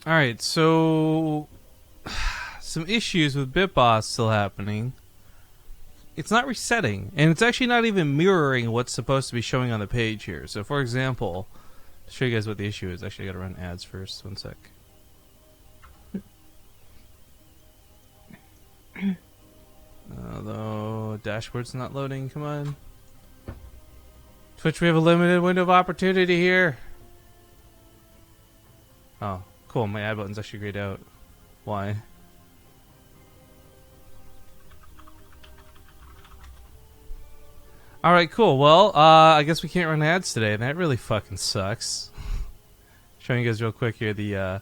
Alright, so some issues with BitBoss still happening. It's not resetting, and it's actually not even mirroring what's supposed to be showing on the page here. So, for example, to show you guys what the issue is, actually, I gotta run ads first. One sec. Although, dashboard's not loading. Come on. Twitch, we have a limited window of opportunity here. Oh, cool. My ad button's actually grayed out. Why? Alright, cool. Well, I guess we can't run ads today, and that really fucking sucks. Showing you guys real quick here, the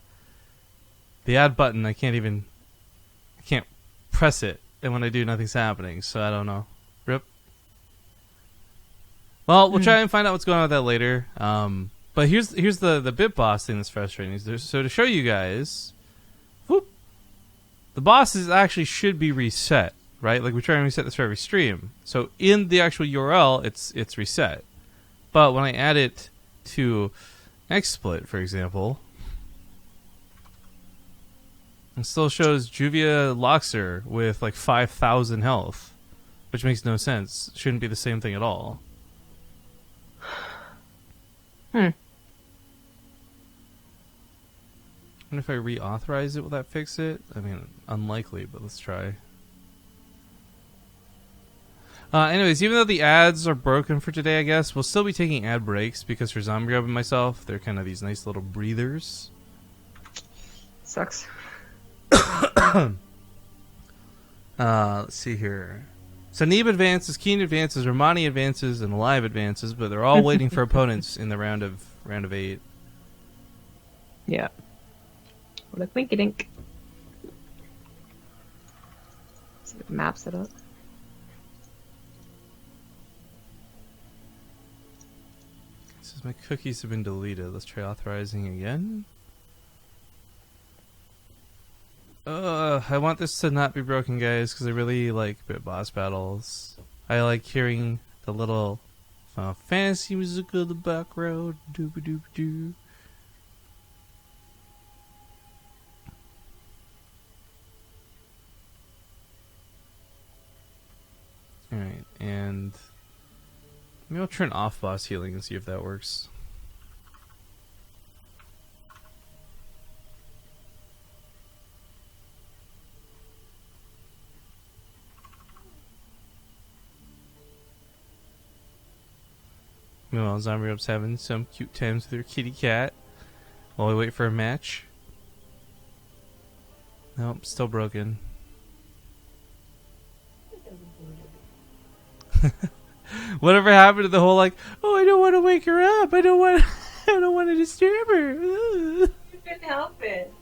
ad button, I can't press it, and when I do, nothing's happening, so I don't know. Rip. Well, we'll try and find out what's going on with that later. But here's the BitBoss thing that's frustrating. So to show you guys, whoop, the bosses actually should be reset. Right, like we try and reset this for every stream. So in the actual URL, it's reset. But when I add it to XSplit, for example, it still shows Juvia Loxer with like 5,000 health, which makes no sense. Shouldn't be the same thing at all. I wonder if I reauthorize it, will that fix it? I mean, unlikely, but let's try. Anyways, even though the ads are broken for today, I guess, we'll still be taking ad breaks because for Zombie Grub and myself, they're kind of these nice little breathers. Sucks. Let's see here. So Neeb advances, Keen advances, Armani advances, and Alive advances, but they're all waiting for opponents in the round of 8. Yeah. What a quinky dink. Let's get the map set up. Says my cookies have been deleted. Let's try authorizing again. I want this to not be broken, guys, because I really like BitBoss battles. I like hearing the little fantasy music in the background. Doop-a-doop-doo. Alright, and maybe I'll turn off boss healing and see if that works. Meanwhile, Zombie Up's having some cute times with her kitty cat while we wait for a match. Nope, still broken. Whatever happened to the whole like, oh, I don't want to wake her up. I don't want to disturb her. You couldn't help it.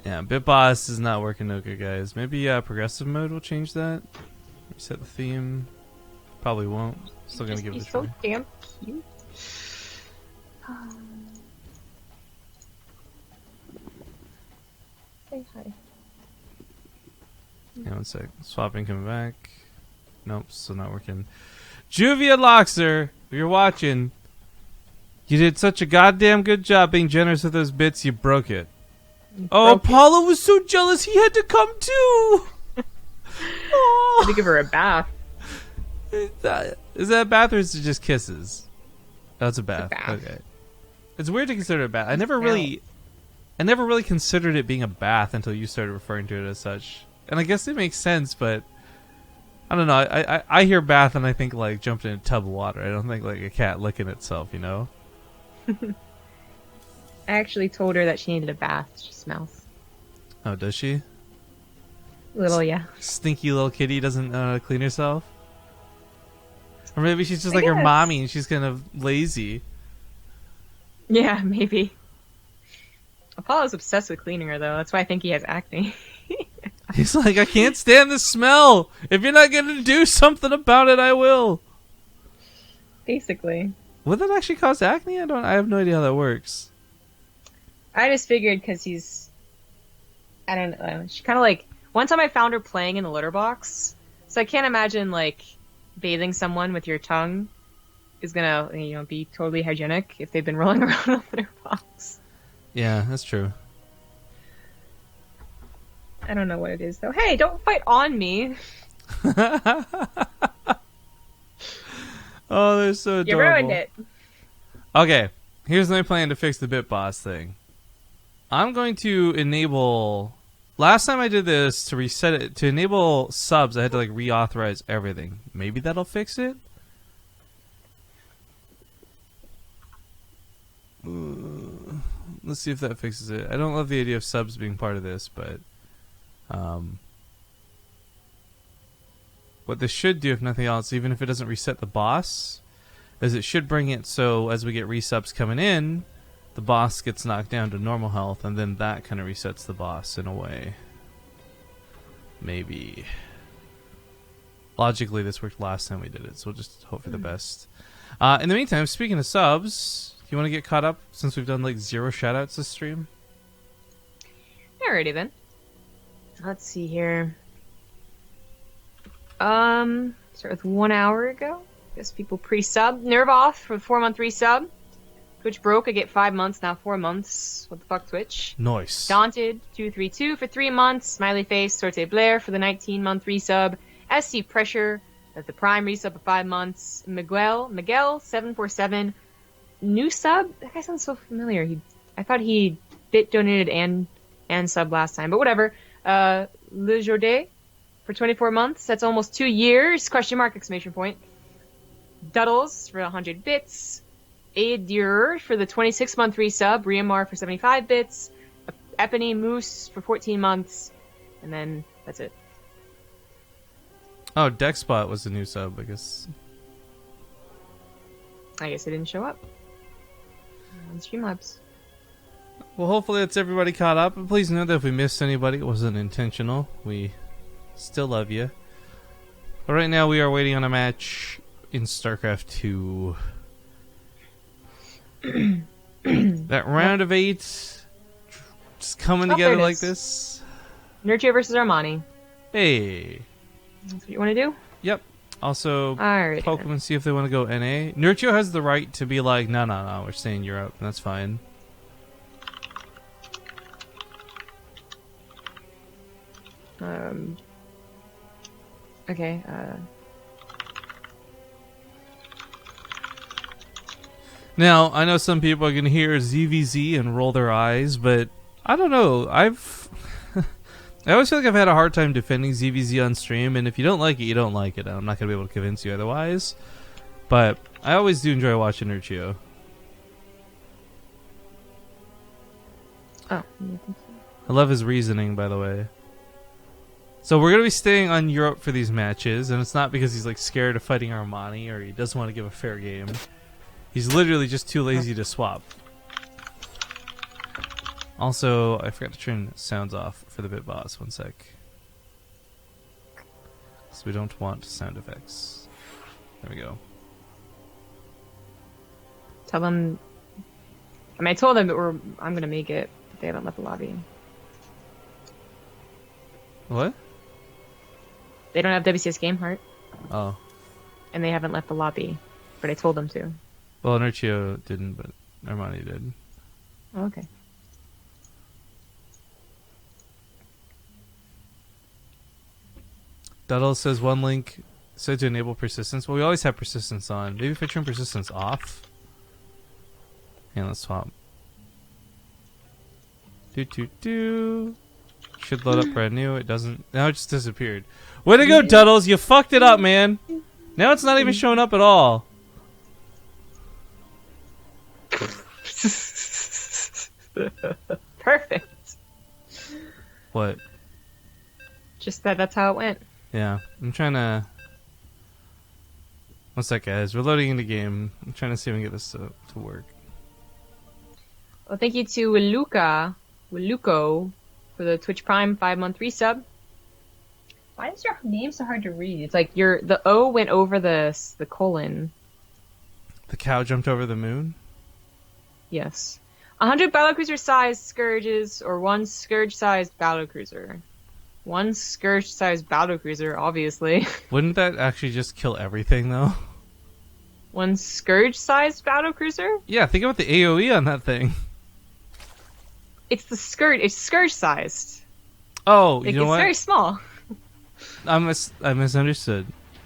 Yeah, BitBoss is not working no good, guys. Maybe progressive mode will change that. Reset the theme. Probably won't. Still gonna give it a try. So damn cute. Say hi. Yeah, one sec. Swapping, coming back. Nope, still not working. Juvia Loxer, if you're watching, you did such a goddamn good job being generous with those bits, you broke it. Oh, Apollo was so jealous he had to come too! I had to give her a bath. Is that a bath or is it just kisses? Oh, it's a bath. It's a bath. Okay. It's weird to consider it a bath. I never really considered it being a bath until you started referring to it as such. And I guess it makes sense, but I don't know. I hear bath and I think like jumped in a tub of water. I don't think like a cat licking itself, you know? I actually told her that she needed a bath. She smells. Oh, does she? Little, yeah. Stinky little kitty doesn't know how to clean herself? Or maybe she's just I like her guess. mommy and she's kind of lazy. Yeah, maybe. Apollo's obsessed with cleaning her, though. That's why I think he has acne. He's like, I can't stand the smell. If you're not going to do something about it, I will. Basically. Would that actually cause acne? I have no idea how that works. I just figured because he's... I don't know. She kind of like... One time I found her playing in the litter box. So I can't imagine, like, bathing someone with your tongue is gonna, be totally hygienic if they've been rolling around on their box. Yeah, that's true. I don't know what it is though. Hey, don't fight on me. Oh, they're so adorable. You ruined it. Okay, here's my plan to fix the BitBoss thing. I'm going to enable... Last time I did this, to reset it, to enable subs, I had to like reauthorize everything. Maybe that'll fix it? Let's see if that fixes it. I don't love the idea of subs being part of this, but... what this should do, if nothing else, even if it doesn't reset the boss, is it should bring it so as we get resubs coming in, the boss gets knocked down to normal health, and then that kind of resets the boss in a way. Maybe. Logically, this worked last time we did it, so we'll just hope for the best. In the meantime, speaking of subs, do you want to get caught up since we've done like 0 shoutouts this stream? Alrighty then. Let's see here. Start with 1 hour ago. Guess people pre-sub. Nerve off for the 4-month resub. Twitch broke. I get 5 months, now 4 months. What the fuck, Twitch? Nice. Daunted 232 for 3 months. Smiley face. Sorte Blair for the 19-month resub. SC Pressure at the Prime resub of 5 months. Miguel 747. New sub. That guy sounds so familiar. I thought he bit donated and sub last time, but whatever. Le Jourdain for 24 months. That's almost 2 years. Question mark, exclamation point. Duddles for 100 bits. Adir for the 26-month resub. Riamar for 75 bits. Epony Moose for 14 months. And then that's it. Oh, Dexbot was the new sub, I guess. I guess it didn't show up on Streamlabs. Well, hopefully that's everybody caught up. And please know that if we missed anybody, it wasn't intentional. We still love you. But right now we are waiting on a match in StarCraft 2. That round of 8 just coming together like this. Nerchio versus Armani. Hey. That's what you want to do? Yep. Also, Alright, poke them and see if they want to go NA. Nerchio has the right to be like, no, we're staying Europe. And that's fine. Okay, Now, I know some people are going to hear ZvZ and roll their eyes, but I don't know. I always feel like I've had a hard time defending ZvZ on stream, and if you don't like it, you don't like it. I'm not going to be able to convince you otherwise. But I always do enjoy watching Nerchio. oh. I love his reasoning, by the way. So we're going to be staying on Europe for these matches, and it's not because he's like scared of fighting Armani or he doesn't want to give a fair game. He's literally just too lazy to swap. Also, I forgot to turn sounds off for the BitBoss. 1 sec. So we don't want sound effects. There we go. Tell them. I mean, I told them that I'm gonna make it, but they haven't left the lobby. What? They don't have WCS Game Heart, Oh. and they haven't left the lobby, but I told them to. Well, Nerchio didn't, but Armani did. Oh, okay. Duddle says one link said to enable persistence. Well, we always have persistence on. Maybe if I turn persistence off. Yeah, let's swap. Should load up brand new. It doesn't. Now it just disappeared. Way to go, Duddles! You fucked it up, man. Now it's not even showing up at all. Perfect. What? Just that's how it went. Yeah, I'm trying to... 1 sec, guys. We're loading in the game. I'm trying to see if we can get this to work. Well, thank you to Wiluko for the Twitch Prime 5-month resub. Why is your name so hard to read? It's like the O went over the colon. The cow jumped over the moon? Yes. 100 battlecruiser-sized scourges, or 1 scourge-sized battlecruiser. 1 scourge-sized battlecruiser, obviously. Wouldn't that actually just kill everything, though? One Scourge-sized battle cruiser? Yeah, think about the AoE on that thing. It's the Scourge. It's Scourge-sized. Oh, Like, you know it's what? very small. I misunderstood.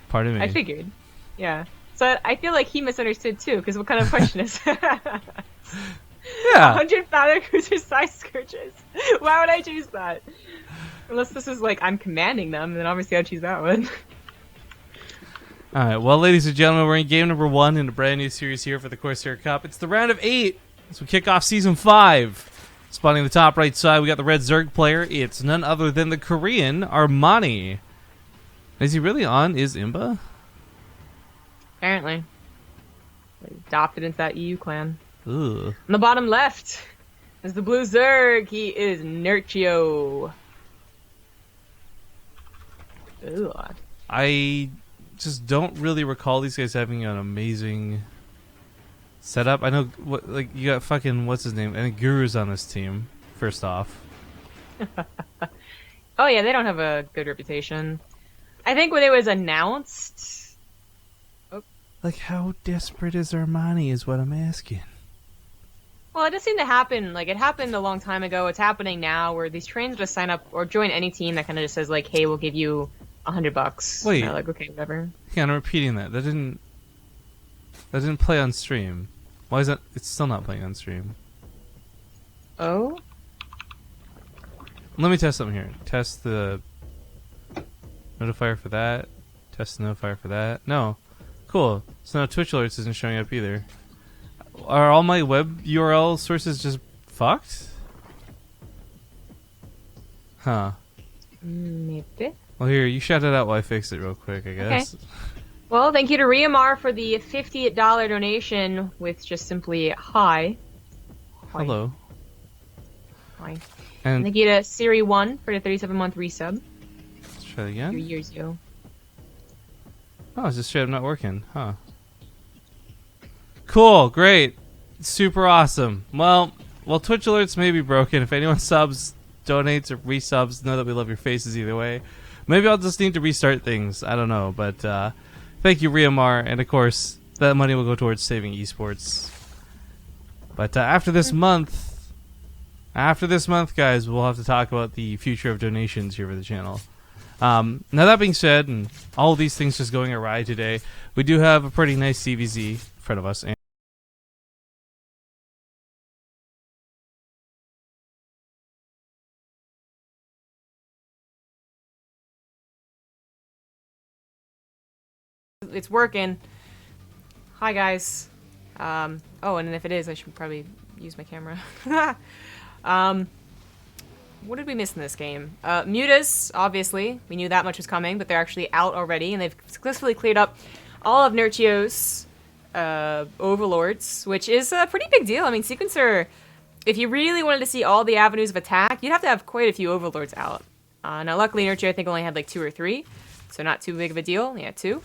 Pardon me. I figured. Yeah. So I feel like he misunderstood too, because what kind of question is that? Yeah. 100 battle cruiser sized Scourges. Why would I choose that? Unless this is like I'm commanding them, then obviously I'd choose that one. Alright, well, ladies and gentlemen, we're in game number 1 in a brand new series here for the Corsair Cup. It's the round of 8 as we kick off Season 5. Spawning the top right side, we got the red Zerg player. It's none other than the Korean Armani. Is he really on Imba? Apparently. Adopted into that EU clan. Ugh. On the bottom left is the blue Zerg. He is Nerchio. Ugh. I just don't really recall these guys having an amazing setup. I know, like, you got fucking, what's his name? I think Guru's on this team, first off. Oh yeah, they don't have a good reputation. I think when it was announced... Like, how desperate is Armani is what I'm asking. Well, it just seemed to happen. Like, it happened a long time ago. It's happening now, where these trains just sign up or join any team that kind of just says, like, hey, we'll give you $100. Wait. And they're like, okay, whatever. Yeah, I'm repeating that. That didn't play on stream. Why is that? It's still not playing on stream. Oh? Let me test something here. Test the notifier for that. Test the notifier for that. No. Cool. So now Twitch alerts isn't showing up either. Are all my web URL sources just fucked? Huh. Maybe. Well, here, you shout it out while I fix it real quick, I guess. Okay. Well, thank you to Riamar for the $50 donation with just simply hi. Hello. Hi. And thank you to Siri1 for the 37-month resub. let's try it 2 again. years ago. Oh, it's just straight up not working. Huh. Cool. Great. Super awesome. Well, Twitch alerts may be broken. If anyone subs, donates, or resubs, know that we love your faces either way. Maybe I'll just need to restart things. I don't know. But thank you, Riamar. And, of course, that money will go towards saving esports. But after this month, guys, we'll have to talk about the future of donations here for the channel. Now that being said, and all of these things just going awry today, we do have a pretty nice ZvZ in front of us. And It's working. Hi, guys. Oh, and if it is, I should probably use my camera. What did we miss in this game? Mutas, obviously. We knew that much was coming, but they're actually out already, and they've successfully cleared up all of Nerchio's overlords, which is a pretty big deal. I mean, Sequencer, if you really wanted to see all the avenues of attack, you'd have to have quite a few overlords out. Now, luckily, Nerchio, I think, only had like 2 or 3, so not too big of a deal. Yeah, 2.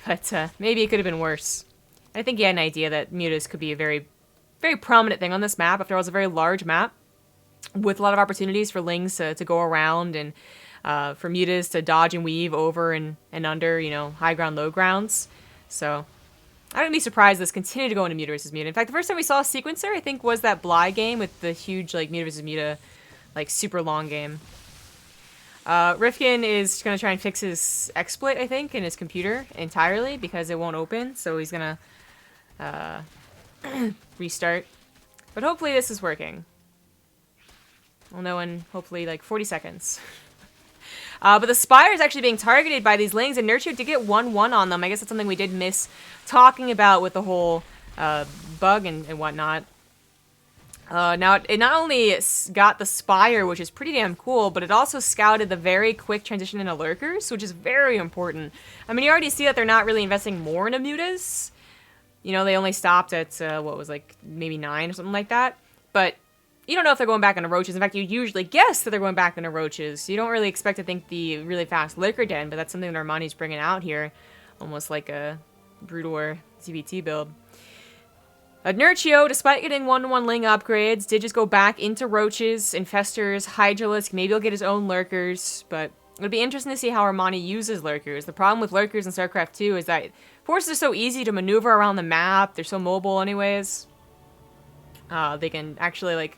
But maybe it could have been worse. I think he had an idea that Mutas could be a very, very prominent thing on this map. After all, it's a very large map with a lot of opportunities for Lings to go around and for Mutas to dodge and weave over and under, you know, high ground, low grounds. So I wouldn't be surprised this continued to go into Muta versus Muta. In fact, the first time we saw a Sequencer, I think, was that Bly game with the huge, like, Muta versus Muta, like, super long game. Rifkin is going to try and fix his exploit, I think, in his computer entirely because it won't open, so he's going to restart. But hopefully this is working. We'll know in, hopefully, like 40 seconds. But the Spire is actually being targeted by these Lings, and Nerchio did get 1-1 on them. I guess that's something we did miss talking about with the whole bug and whatnot. Now, it not only got the Spire, which is pretty damn cool, but it also scouted the very quick transition into Lurkers, which is very important. I mean, you already see that they're not really investing more into Mutas. You know, they only stopped at, what was, like, maybe 9 or something like that. But you don't know if they're going back into Roaches. In fact, you usually guess that they're going back into Roaches. You don't really expect to think the really fast Liquor Den, but that's something that Armani's bringing out here. Almost like a Broodor ZvZ build. Nerchio, despite getting 1-1 Ling upgrades, did just go back into Roaches, Infestors, Hydralisk. Maybe he'll get his own Lurkers, but It'll be interesting to see how Armani uses lurkers. The problem with lurkers in StarCraft 2 is that forces are so easy to maneuver around the map. They're so mobile anyways. They can actually, like,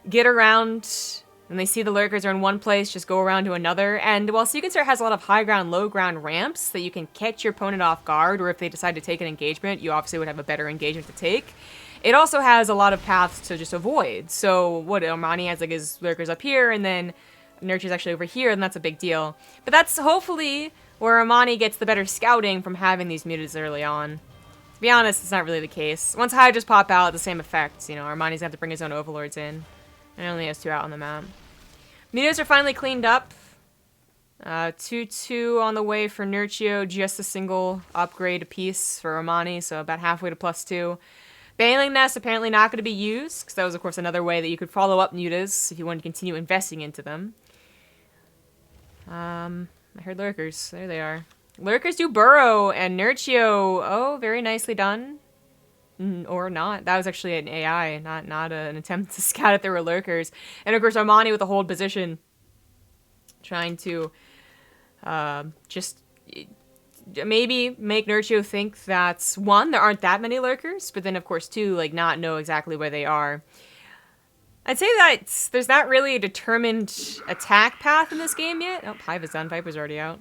get around. When they see the lurkers are in one place, just go around to another. And while Sequencer has a lot of high ground, low ground ramps that you can catch your opponent off guard, or if they decide to take an engagement, you obviously would have a better engagement to take. It also has a lot of paths to just avoid. So what Armani has, like, his lurkers up here, and then Nerchio's actually over here, and that's a big deal. But that's hopefully where Armani gets the better scouting from having these mutants early on. To be honest, it's not really the case. Once Hydras pop out, the same effect. You know, Armani's gonna have to bring his own Overlords in. And only has 2 out on the map. Mutants are finally cleaned up. 2-2 on the way for Nerchio, just a single upgrade apiece for Armani, so about halfway to +2. Baneling Nest apparently not going to be used, because that was, of course, another way that you could follow up mutas if you wanted to continue investing into them. I heard lurkers. There they are. Lurkers do burrow, and Nerchio, oh, very nicely done. Or not. That was actually an AI, not an attempt to scout if there were lurkers. And, of course, Armani with the hold position, trying to just maybe make Nerchio think that, 1, there aren't that many lurkers, but then, of course, 2, like, not know exactly where they are. I'd say that there's not really a determined attack path in this game yet. Oh, Hive is done. Viper's already out.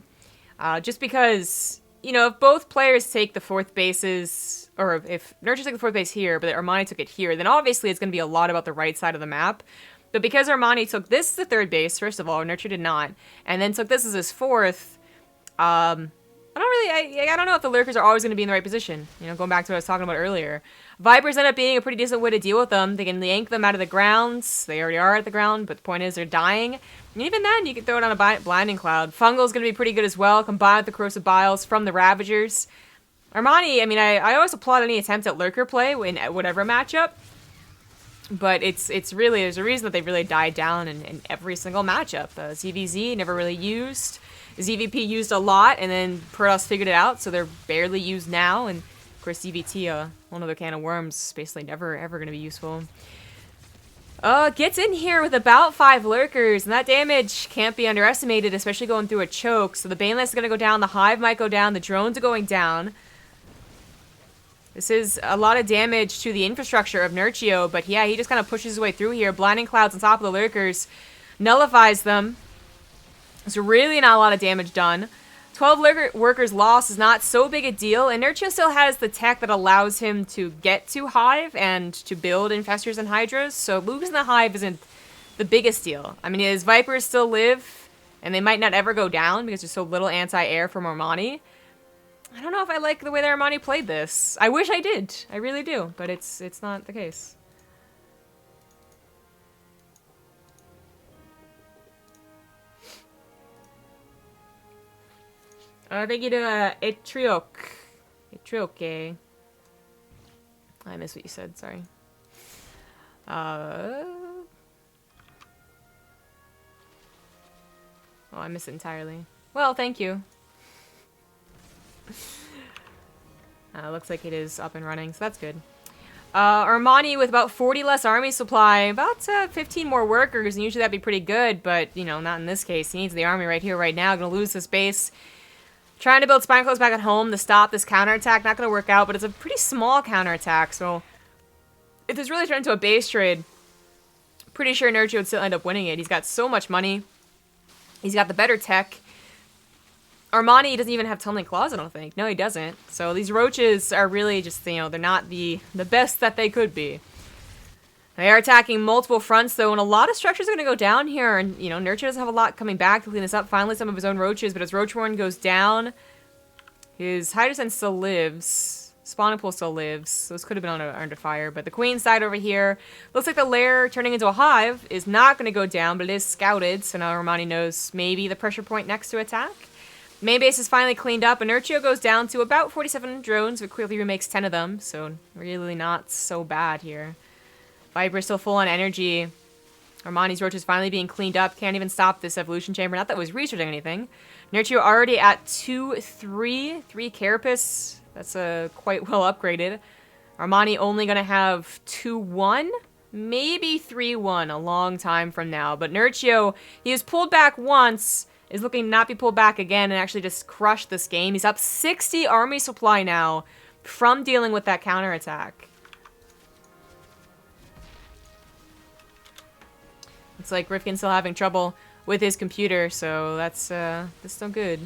Just because, you know, if both players take the 4th bases, or if Nerchio took the 4th base here, but Armani took it here, then obviously it's going to be a lot about the right side of the map. But because Armani took this as the 3rd base, first of all, Nerchio did not, and then took this as his 4th, I don't know if the lurkers are always going to be in the right position. You know, going back to what I was talking about earlier. Vipers end up being a pretty decent way to deal with them. They can yank them out of the grounds. They already are at the ground, but the point is they're dying. And even then, you can throw it on a Blinding Cloud. Fungal's going to be pretty good as well, combined with the Corrosive Biles from the Ravagers. Armani, I mean, I always applaud any attempt at lurker play in whatever matchup. But it's really, there's a reason that they really died down in every single matchup. ZvZ never really used. ZVP used a lot, and then Protoss figured it out, so they're barely used now. And, of course, ZVT, one other can of worms, basically never, ever going to be useful. Gets in here with about 5 lurkers, and that damage can't be underestimated, especially going through a choke. So the Baneless is going to go down, the Hive might go down, the drones are going down. This is a lot of damage to the infrastructure of Nerchio, but yeah, he just kind of pushes his way through here. Blinding Clouds on top of the lurkers, nullifies them. So really not a lot of damage done. 12 workers lost is not so big a deal, and Nerchio still has the tech that allows him to get to Hive and to build Infestors and Hydras, so losing the Hive isn't the biggest deal. I mean, his Vipers still live, and they might not ever go down because there's so little anti-air from Armani. I don't know if I like the way that Armani played this. I wish I did. I really do, but it's not the case. Thank you to Etrioke. I missed what you said, sorry. Oh, I missed it entirely. Well, thank you. Looks like it is up and running, so that's good. Armani with about 40 less army supply, about 15 more workers, and usually that'd be pretty good, but, you know, not in this case. He needs the army right here, right now. Gonna lose this base. Trying to build Spine Clothes back at home to stop this counterattack. Not gonna work out, but it's a pretty small counterattack, so if this really turned into a base trade, pretty sure Nerchio would still end up winning it. He's got so much money. He's got the better tech. Armani doesn't even have Tunneling Claws, I don't think. No, he doesn't. So these roaches are really just, you know, they're not the best that they could be. They are attacking multiple fronts, though, and a lot of structures are going to go down here. And, you know, Nerchio doesn't have a lot coming back to clean this up. Finally, some of his own roaches, but his Roach Warren goes down. His Hydrosen still lives. Spawning Pool still lives. So this could have been under fire. But the Queen side over here, looks like the lair turning into a hive is not going to go down, but it is scouted. So now Armani knows maybe the pressure point next to attack. Main base is finally cleaned up, and Nerchio goes down to about 47 drones, but quickly remakes 10 of them. So really not so bad here. Viper's still full on energy. Armani's Roach is finally being cleaned up. Can't even stop this evolution chamber. Not that it was researching anything. Nerchio already at 2-3. 3 Carapace. That's quite well upgraded. Armani only going to have 2-1. Maybe 3-1 a long time from now. But Nerchio, he was pulled back once, is looking to not be pulled back again and actually just crush this game. He's up 60 army supply now from dealing with that counterattack. It's like Rifkin's still having trouble with his computer, so that's no good.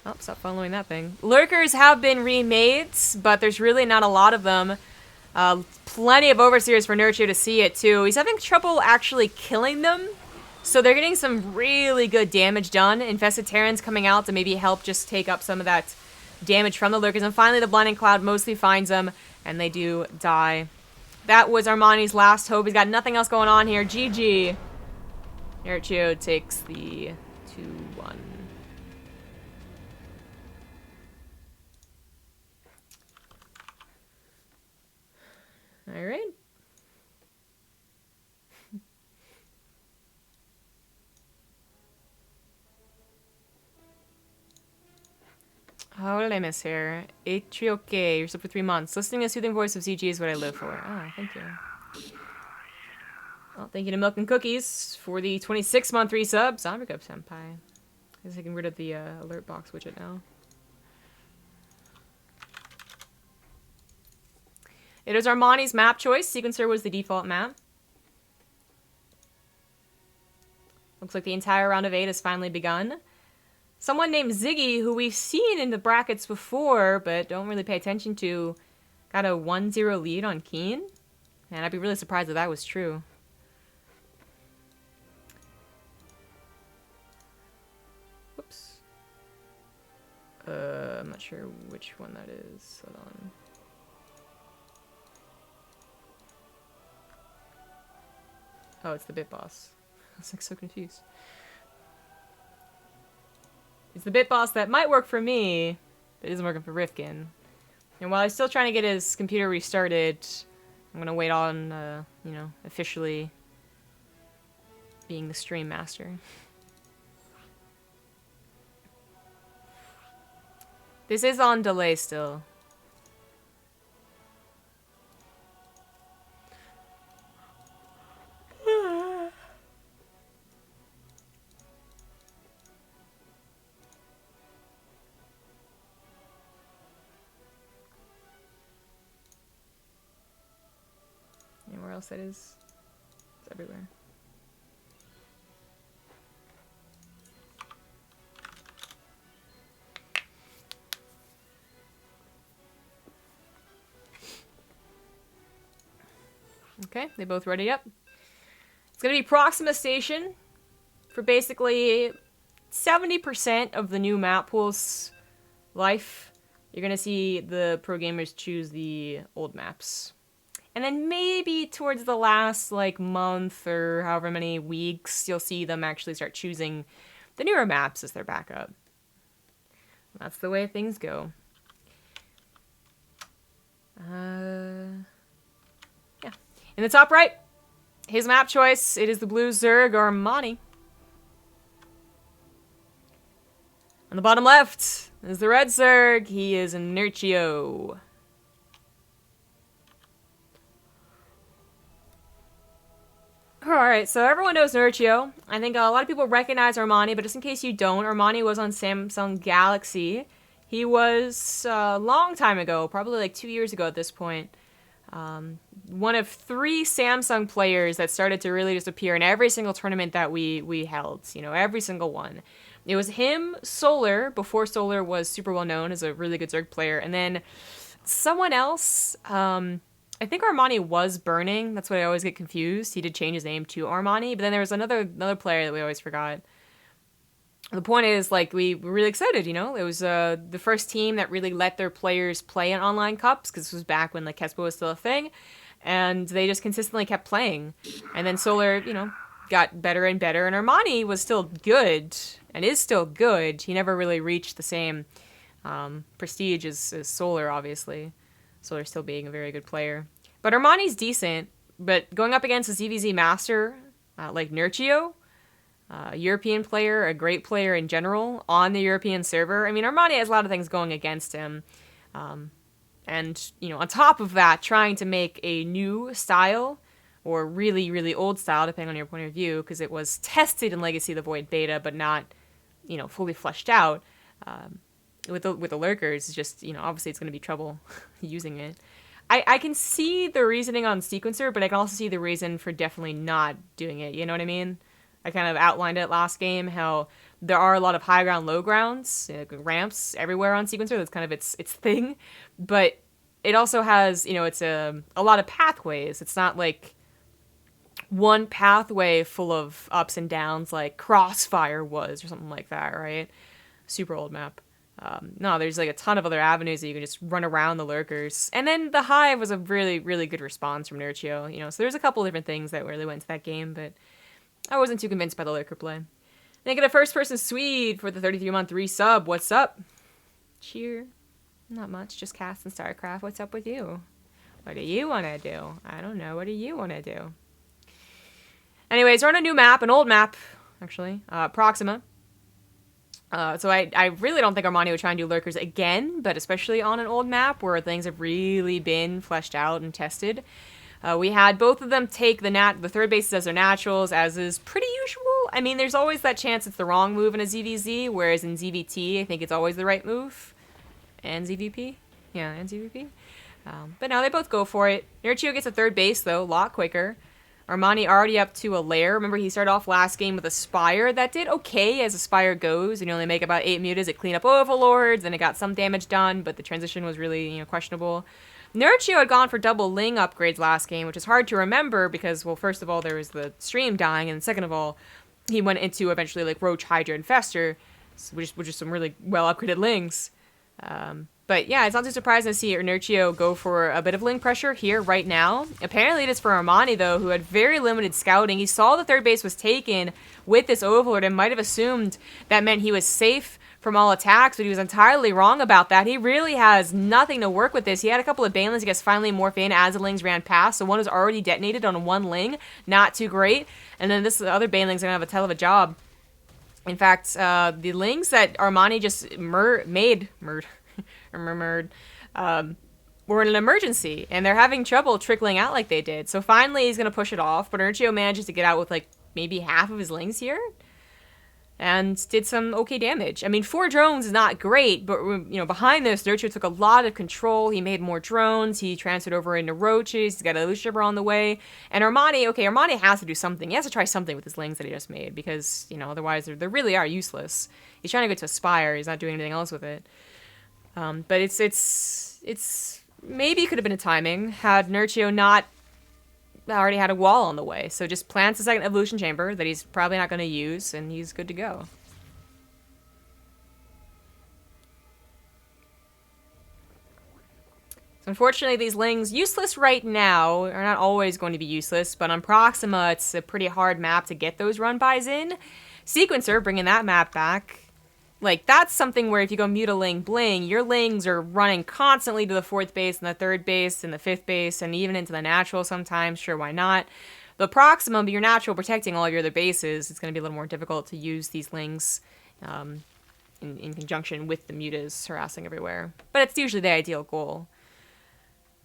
Oh, stop following that thing. Lurkers have been remade, but there's really not a lot of them. Plenty of overseers for Nerchio to see it, too. He's having trouble actually killing them, so they're getting some really good damage done. Infested Terrans coming out to maybe help just take up some of that damage from the Lurkers. And finally, the Blinding Cloud mostly finds them, and they do die. That was Armani's last hope. He's got nothing else going on here. GG. Nerchio takes the 2-1. All right. Oh, what did I miss here? Atrioke, you're sub for 3 months. Listening to the soothing voice of ZG is what I live for. Oh, thank you. Well, thank you to Milk and Cookies for the 26-month resub. Zombie Cup Senpai. I guess I can get rid of the alert box widget now. It is Armani's map choice. Sequencer was the default map. Looks like the entire round of 8 has finally begun. Someone named Ziggy, who we've seen in the brackets before, but don't really pay attention to, got a 1-0 lead on Keen. And I'd be really surprised if that was true. Whoops. I'm not sure which one that is. Hold on. Oh, it's the Bit Boss. I was like so confused. It's the Bit Boss that might work for me, but isn't working for Rifkin. And while he's still trying to get his computer restarted, I'm gonna wait on, you know, officially being the stream master. This is on delay still. Anywhere else that is? It's everywhere. Okay, they both ready up. It's going to be Proxima Station for basically 70% of the new map pool's life. You're going to see the pro gamers choose the old maps. And then maybe towards the last, like, month or however many weeks, you'll see them actually start choosing the newer maps as their backup. That's the way things go. Yeah. In the top right, his map choice, it is the blue Zerg Armani. On the bottom left is the red Zerg. He is Nerchio. Alright, so everyone knows Nerchio. I think a lot of people recognize Armani, but just in case you don't, Armani was on Samsung Galaxy. He was a long time ago, probably like 2 years ago at this point. One of 3 Samsung players that started to really just appear in every single tournament that we held. You know, every single one. It was him, Solar, before Solar was super well known as a really good Zerg player, and then someone else, I think Armani was Burning. That's what I always get confused. He did change his name to Armani, but then there was another player that we always forgot. The point is, like, we were really excited, you know? It was the first team that really let their players play in online cups, because this was back when, like, Kespo was still a thing, and they just consistently kept playing. And then Solar, you know, got better and better, and Armani was still good, and is still good. He never really reached the same prestige as Solar, obviously. Solar still being a very good player. But Armani's decent, but going up against a ZvZ master, like Nerchio, a European player, a great player in general, on the European server, I mean, Armani has a lot of things going against him. And, you know, on top of that, trying to make a new style or really, really old style, depending on your point of view, because it was tested in Legacy of the Void beta, but not, you know, fully fleshed out. With the lurkers, it's just, you know, obviously it's going to be trouble using it. I can see the reasoning on sequencer, but I can also see the reason for definitely not doing it. You know what I mean? I kind of outlined it last game, how there are a lot of high ground, low grounds, ramps everywhere on sequencer. That's kind of its thing. But it also has, you know, it's a lot of pathways. It's not like one pathway full of ups and downs like Crossfire was or something like that, right? Super old map. No, there's like a ton of other avenues that you can just run around the lurkers. And then the Hive was a really, really good response from Nerchio, you know, so there's a couple different things that really went to that game, but I wasn't too convinced by the lurker play. Then I get a first-person Swede for the 33-month resub. What's up? Cheer. Not much, just cast and StarCraft. What's up with you? What do you want to do? I don't know. What do you want to do? Anyways, we're on a new map, an old map, actually. Proxima. So I really don't think Armani would try and do lurkers again, but especially on an old map where things have really been fleshed out and tested. We had both of them take the third bases as their naturals, as is pretty usual. I mean, there's always that chance it's the wrong move in a ZvZ, whereas in ZvT, I think it's always the right move. And ZvP? Yeah, and ZvP. But now they both go for it. Nerchio gets a third base, though, a lot quicker. Armani already up to a lair. Remember, he started off last game with a Spire. That did okay as a Spire goes. You only make about 8 mutas. It cleaned up Overlords, and it got some damage done, but the transition was really, you know, questionable. Nerchio had gone for double Ling upgrades last game, which is hard to remember because, well, first of all, there was the stream dying, and second of all, he went into eventually, like, Roach, Hydra, and Fester, which is some really well-upgraded Lings. But yeah, it's not too surprising to see Nerchio go for a bit of Ling pressure here right now. Apparently it is for Armani, though, who had very limited scouting. He saw the third base was taken with this Overlord and might have assumed that meant he was safe from all attacks, but he was entirely wrong about that. He really has nothing to work with this. He had a couple of Banelings, I guess, finally morph in as the Lings ran past, so one was already detonated on one Ling. Not too great. And then this other Baneling's gonna have a hell of a job. In fact, the Lings that Armani just were in an emergency, and they're having trouble trickling out like they did. So finally he's going to push it off, but Nerchio manages to get out with like maybe half of his Lings here, and did some okay damage. I mean, 4 drones is not great, but, you know, behind this, Nerchio took a lot of control. He made more drones. He transferred over into Roaches. He's got a Lucifer on the way. And Armani has to do something. He has to try something with his Lings that he just made, because, you know, otherwise they really are useless. He's trying to go to Aspire. He's not doing anything else with it. But it's maybe could have been a timing had Nerchio not already had a wall on the way. So just plants a second evolution chamber that he's probably not going to use, and he's good to go. So unfortunately, these Lings, useless right now, are not always going to be useless, but on Proxima, it's a pretty hard map to get those run-bys in. Sequencer, bringing that map back. Like, that's something where if you go Mutaling Bling, your Lings are running constantly to the 4th base and the 3rd base and the 5th base and even into the natural sometimes. Sure, why not? The Proxima, but your natural protecting all your other bases, it's going to be a little more difficult to use these Lings in conjunction with the Mutas harassing everywhere. But it's usually the ideal goal.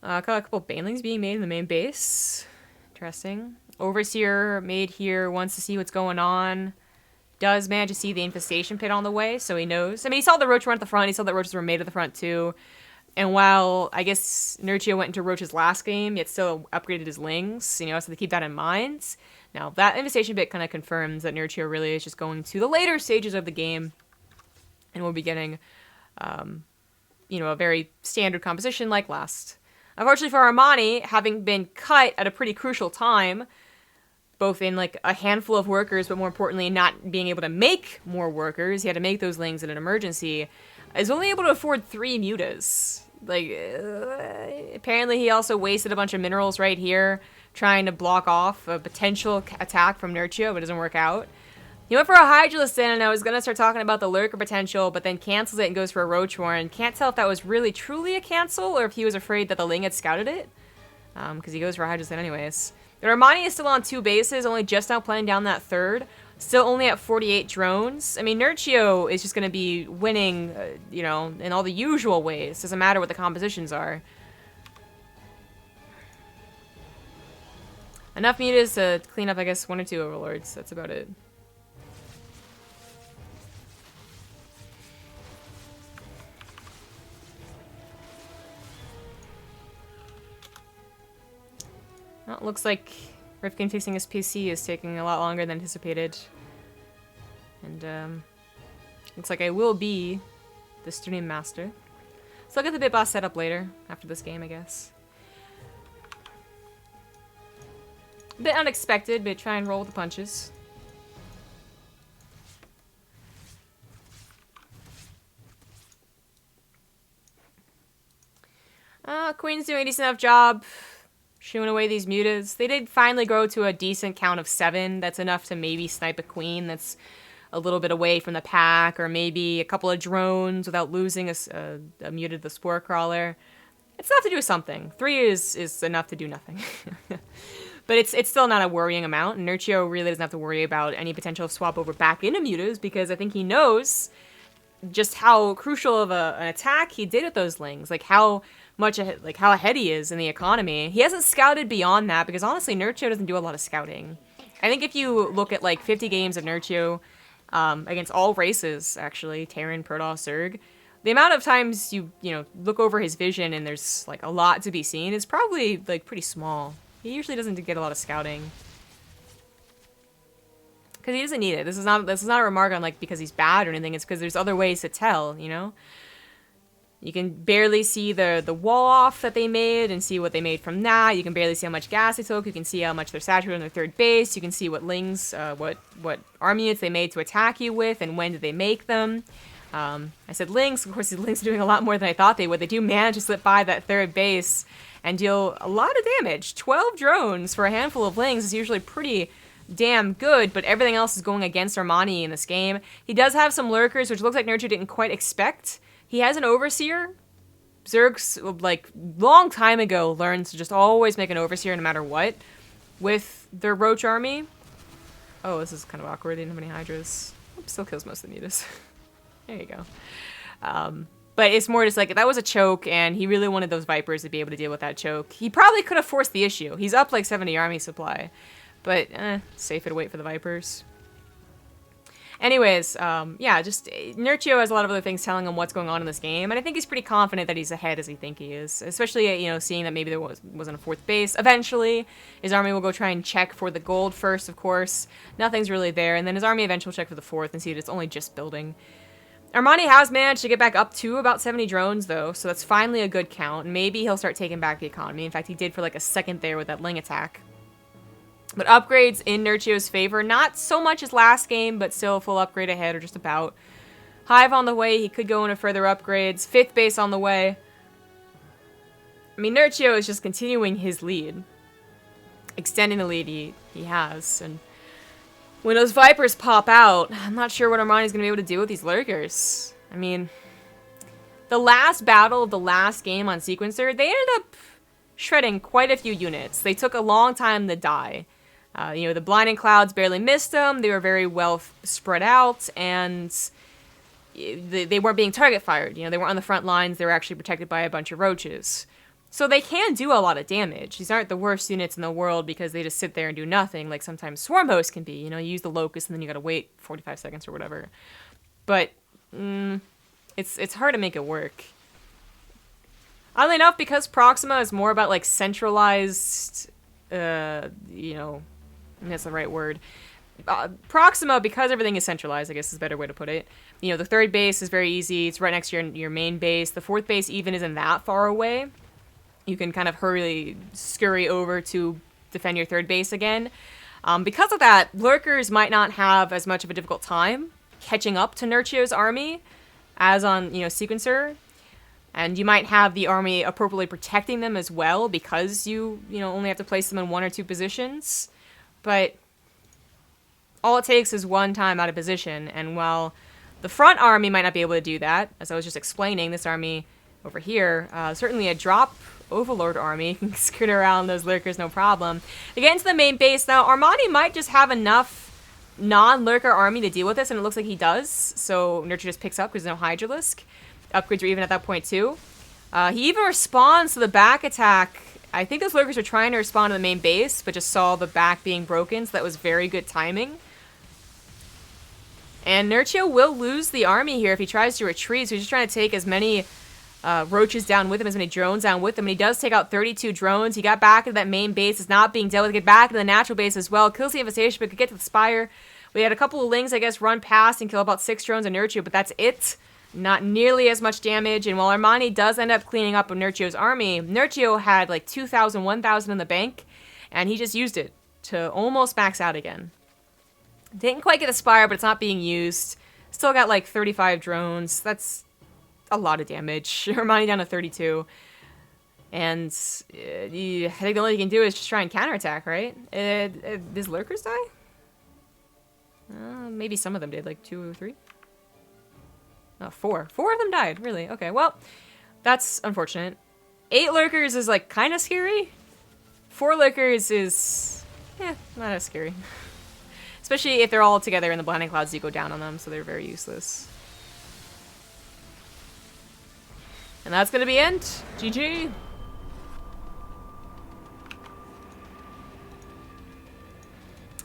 Got a couple of Banelings being made in the main base. Interesting. Overseer made here, wants to see what's going on. Does manage to see the infestation pit on the way, so he knows. I mean, he saw the Roach run at the front. He saw that Roaches were made at the front, too. And while, I guess, Nerchio went into Roach's last game, yet still upgraded his Lings, you know, so to keep that in mind. Now, that infestation pit kind of confirms that Nerchio really is just going to the later stages of the game. And we'll be getting, you know, a very standard composition like last. Unfortunately for Armani, having been cut at a pretty crucial time, both in, like, a handful of workers, but more importantly, not being able to make more workers. He had to make those Lings in an emergency. Is only able to afford 3 mutas. Like, apparently he also wasted a bunch of minerals right here, trying to block off a potential attack from Nerchio, but it doesn't work out. He went for a Hydralisk in, and I was going to start talking about the Lurker potential, but then cancels it and goes for a Roach Warren. Can't tell if that was really truly a cancel, or if he was afraid that the Ling had scouted it. Because he goes for a Hydralisk anyways. The Armani is still on 2 bases, only just now playing down that 3rd. Still only at 48 drones. I mean, Nerchio is just going to be winning, you know, in all the usual ways. Doesn't matter what the compositions are. Enough mutas to clean up, I guess, 1 or 2 overlords. That's about it. Well, it looks like Rifkin fixing his PC is taking a lot longer than anticipated. And, looks like I will be the stream master. So I'll get the bit boss set up later, after this game, I guess. A bit unexpected, but try and roll with the punches. Queen's doing a decent enough job shooing away these mutas. They did finally grow to a decent count of 7. That's enough to maybe snipe a queen that's a little bit away from the pack, or maybe a couple of drones without losing a muted the spore crawler. It's enough to do something. 3 is enough to do nothing. But it's still not a worrying amount. And Nerchio really doesn't have to worry about any potential swap over back into mutas, because I think he knows just how crucial of an attack he did with those lings. Like how ahead he is in the economy. He hasn't scouted beyond that, because honestly, Nerchio doesn't do a lot of scouting. I think if you look at like 50 games of Nerchio, against all races, actually, Terran, Protoss, Zerg, the amount of times you look over his vision and there's like a lot to be seen is probably like pretty small. He usually doesn't get a lot of scouting, because he doesn't need it. This is not a remark on like because he's bad or anything. It's because there's other ways to tell. You can barely see the wall off that they made and see what they made from that. You can barely see how much gas they took. You can see how much they're saturated on their third base. You can see what lings, what army units they made to attack you with, and when did they make them. I said lings. Of course, these lings are doing a lot more than I thought they would. They do manage to slip by that third base and deal a lot of damage. 12 drones for a handful of lings is usually pretty damn good, but everything else is going against Armani in this game. He does have some lurkers, which looks like Nerchio didn't quite expect. He has an overseer. Zerg's, like, long time ago learned to just always make an overseer no matter what with their roach army. Oh, this is kind of awkward. They didn't have any hydras. Still kills most of the mutas. There you go. But it's more just like, that was a choke, and he really wanted those Vipers to be able to deal with that choke. He probably could have forced the issue. He's up like 70 army supply. But, safer to wait for the Vipers. Anyways, yeah, just Nerchio has a lot of other things telling him what's going on in this game, and I think he's pretty confident that he's ahead as he think he is. Especially, seeing that maybe there wasn't a 4th base. Eventually, his army will go try and check for the gold first, of course. Nothing's really there, and then his army eventually will check for the 4th and see that it's only just building. Armani has managed to get back up to about 70 drones, though, so that's finally a good count. Maybe he'll start taking back the economy. In fact, he did for like a second there with that Ling attack. But upgrades in Nerchio's favor. Not so much as last game, but still a full upgrade ahead, or just about. Hive on the way. He could go into further upgrades. 5th base on the way. I mean, Nerchio is just continuing his lead. Extending the lead he has. And when those Vipers pop out, I'm not sure what Armani's going to be able to do with these lurkers. I mean, the last battle of the last game on Sequencer, they ended up shredding quite a few units. They took a long time to die. The blinding clouds barely missed them. They were very well spread out, and they weren't being target fired. They weren't on the front lines. They were actually protected by a bunch of roaches. So they can do a lot of damage. These aren't the worst units in the world because they just sit there and do nothing, like sometimes Swarm Host can be. You use the Locust and then you gotta wait 45 seconds or whatever. But it's hard to make it work. Oddly enough, because Proxima is more about like centralized, that's the right word. Proxima, because everything is centralized, I guess is a better way to put it. The 3rd base is very easy. It's right next to your main base. The 4th base even isn't that far away. You can kind of scurry over to defend your 3rd base again. Because of that, lurkers might not have as much of a difficult time catching up to Nerchio's army as on, Sequencer. And you might have the army appropriately protecting them as well, because you only have to place them in 1 or 2 positions. But all it takes is one time out of position, and while the front army might not be able to do that, as I was just explaining, this army over here, certainly a drop Overlord army can skirt around those lurkers no problem. Against the main base, now, Armani might just have enough non-lurker army to deal with this, and it looks like he does, so Nerchio just picks up because there's no Hydralisk. Upgrades are even at that point, too. He even responds to the back attack I think those lurkers were trying to respond to the main base, but just saw the back being broken, so that was very good timing. And Nerchio will lose the army here if he tries to retreat, so he's just trying to take as many roaches down with him, as many drones down with him, and he does take out 32 drones. He got back into that main base, is not being dealt with, get back into the natural base as well, kills the infestation, but could get to the spire. We had a couple of lings, I guess, run past and kill about 6 drones on Nerchio, but that's it. Not nearly as much damage, and while Armani does end up cleaning up Nerchio's army, Nerchio had like 2,000, 1,000 in the bank, and he just used it to almost max out again. Didn't quite get a spire, but it's not being used. Still got like 35 drones. That's a lot of damage. Armani down to 32. And I think the only thing you can do is just try and counterattack, right? Does lurkers die? Maybe some of them did, like 2 or 3. Oh, 4. 4 of them died, really. Okay, well, that's unfortunate. 8 lurkers is, like, kind of scary. 4 lurkers is, not as scary. Especially if they're all together in the blinding clouds, you go down on them, so they're very useless. And that's gonna be end. GG.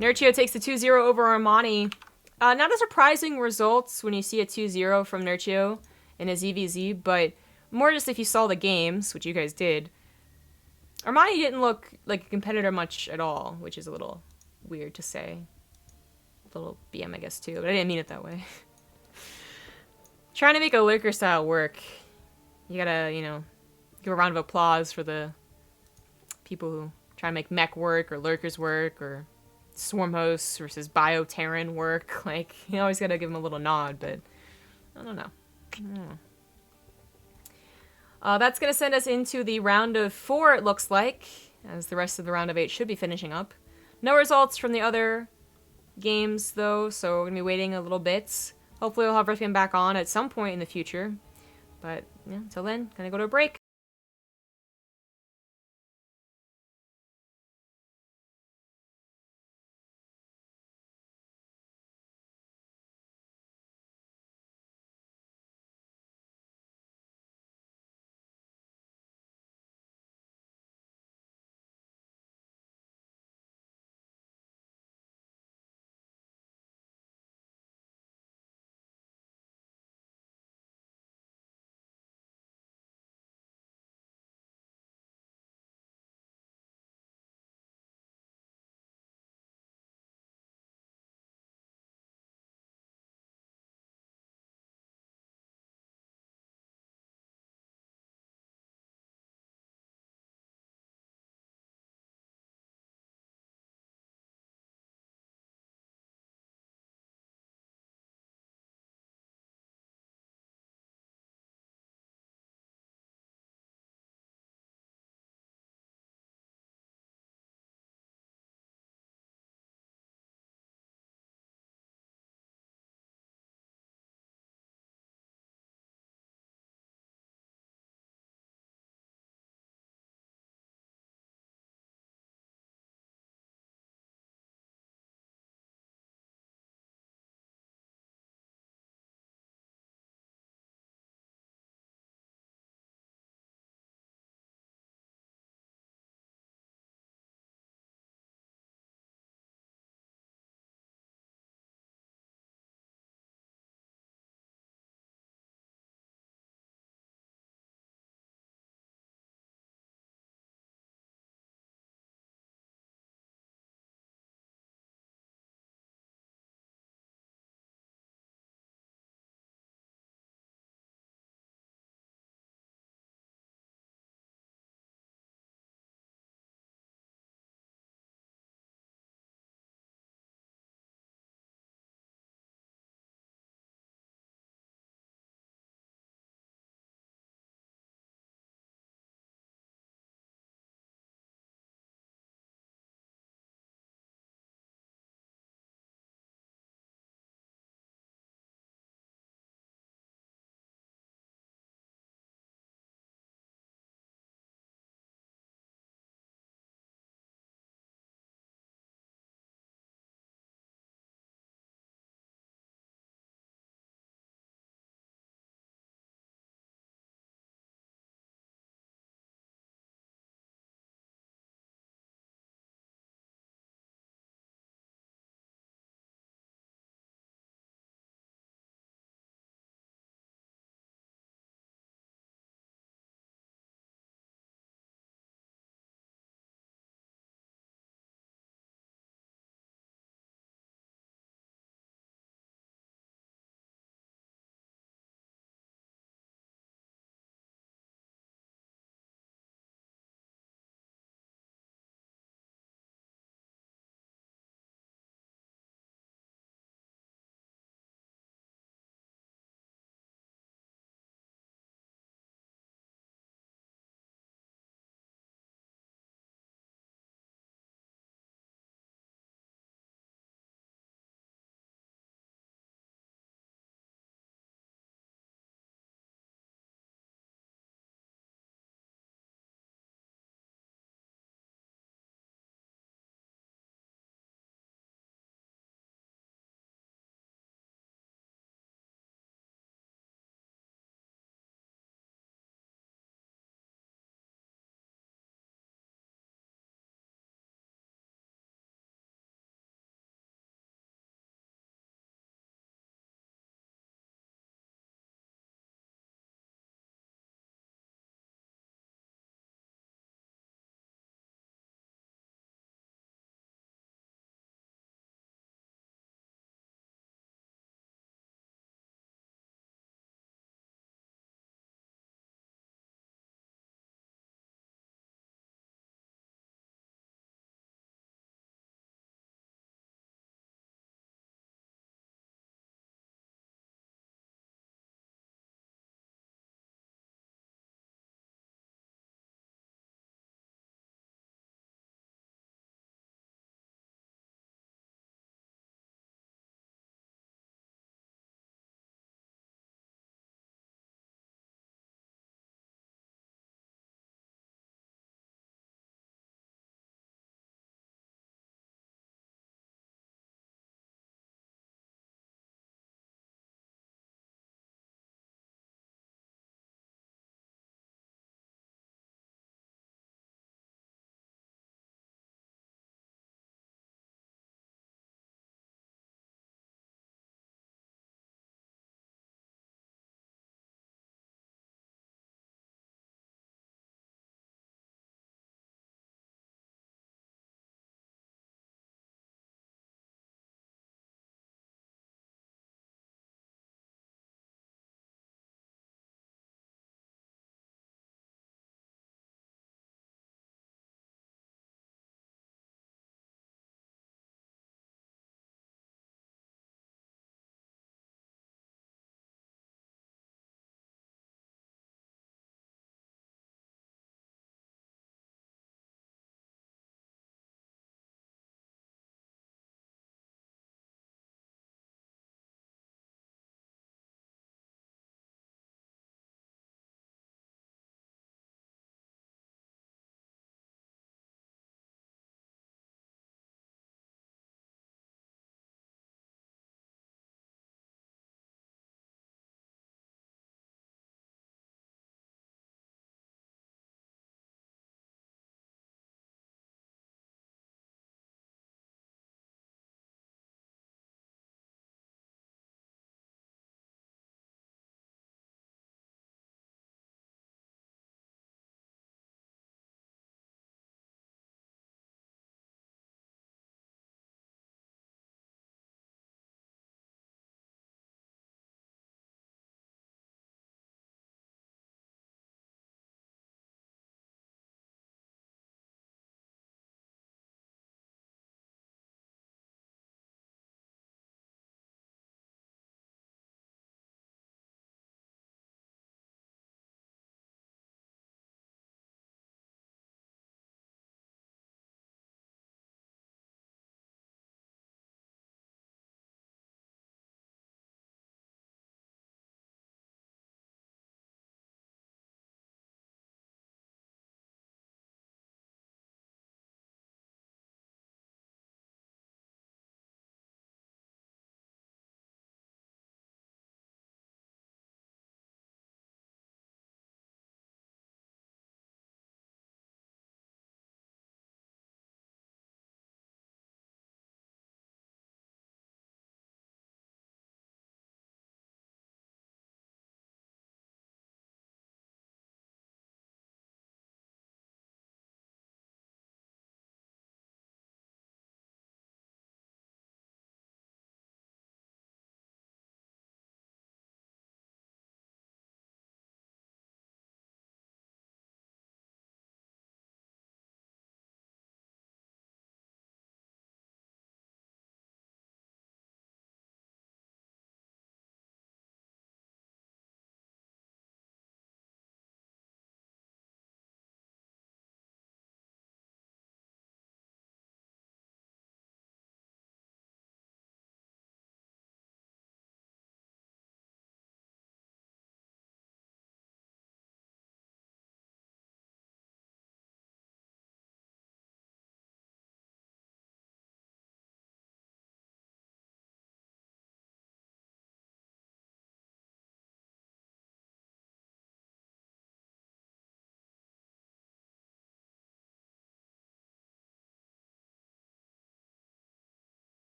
Nerchio takes the 2-0 over Armani. Not a surprising result when you see a 2-0 from Nerchio in a ZvZ, but more just if you saw the games, which you guys did. Armani didn't look like a competitor much at all, which is a little weird to say. A little BM, I guess, too, but I didn't mean it that way. Trying to make a lurker style work. You gotta, you know, give a round of applause for the people who try to make mech work, or lurkers work, or swarm hosts versus bio-terran work. Like, you always gotta give them a little nod, but I don't know. That's gonna send us into the round of 4, it looks like, as the rest of the round of 8 should be finishing up. No results from the other games, though, so we're gonna be waiting a little bit. Hopefully we'll have Rifkin back on at some point in the future. But, yeah, until then, gonna go to a break.